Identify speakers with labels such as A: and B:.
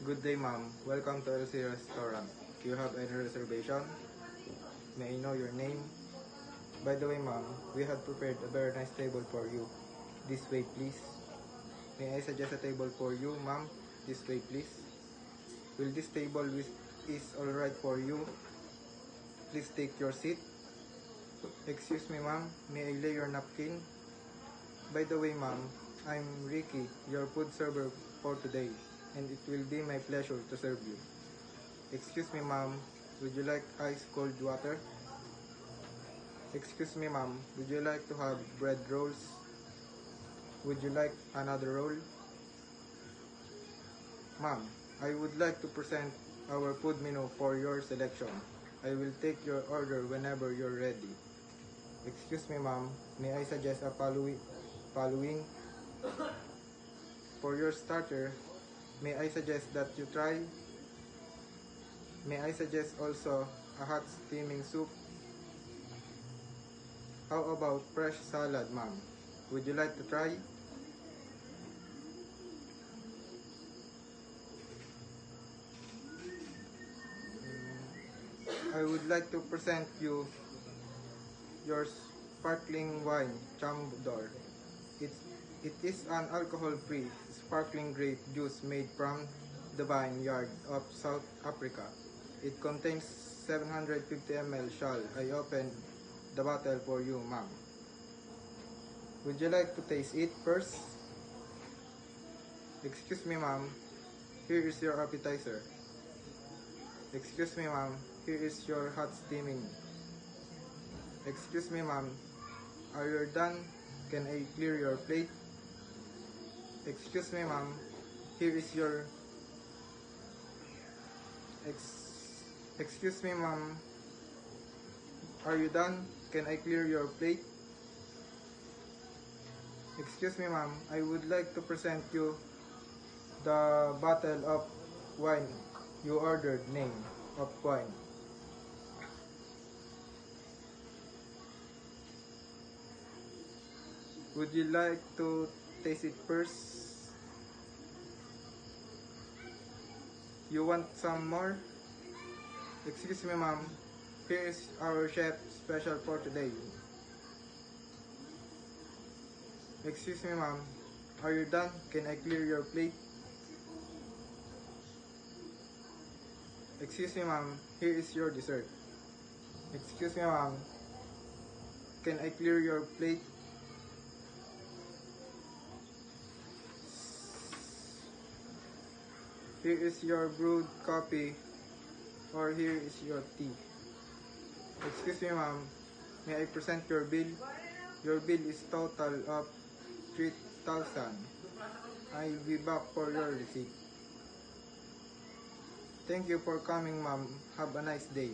A: Good day, ma'am. Welcome to LC Restaurant. Do you have any reservation? May I know your name? By the way, ma'am, we have prepared a very nice table for you. This way, please. May I suggest a table for you, ma'am? This way, please. Will this table is alright for you? Please take your seat. Excuse me, ma'am. May I lay your napkin? By the way, ma'am, I'm Ricky, your food server for today, and it will be my pleasure to serve you. Excuse me, ma'am, would you like ice cold water? Excuse me, ma'am, would you like to have bread rolls? Would you like another roll? Ma'am, I would like to present our food menu for your selection. I will take your order whenever you're ready. Excuse me, ma'am, may I suggest a following? For your starter, may I suggest that you try? May I suggest also a hot steaming soup? How about fresh salad, ma'am? Would you like to try? I would like to present you your sparkling wine, Chambord. It is an alcohol-free sparkling grape juice made from the vineyard of South Africa. It contains 750 ml. Shall I open the bottle for you, ma'am? Would you like to taste it first? Excuse me, ma'am. Here is your appetizer. Excuse me, ma'am. Here is your hot steaming. Excuse me, ma'am. Are you done? Can I clear your plate? Excuse me, ma'am. Here is your... Excuse me, ma'am. Are you done? Can I clear your plate? Excuse me, ma'am. I would like to present you the bottle of wine you ordered. Name of wine. Would you like to taste it first? You want some more? Excuse me, ma'am. Here is our chef special for today. Excuse me, ma'am. Are you done? Can I clear your plate? Excuse me, ma'am. Here is your dessert. Excuse me, ma'am. Can I clear your plate? Here is your brewed coffee, or here is your tea. Excuse me, ma'am. May I present your bill? Your bill is total of 3,000. I'll be back for your receipt. Thank you for coming, ma'am. Have a nice day.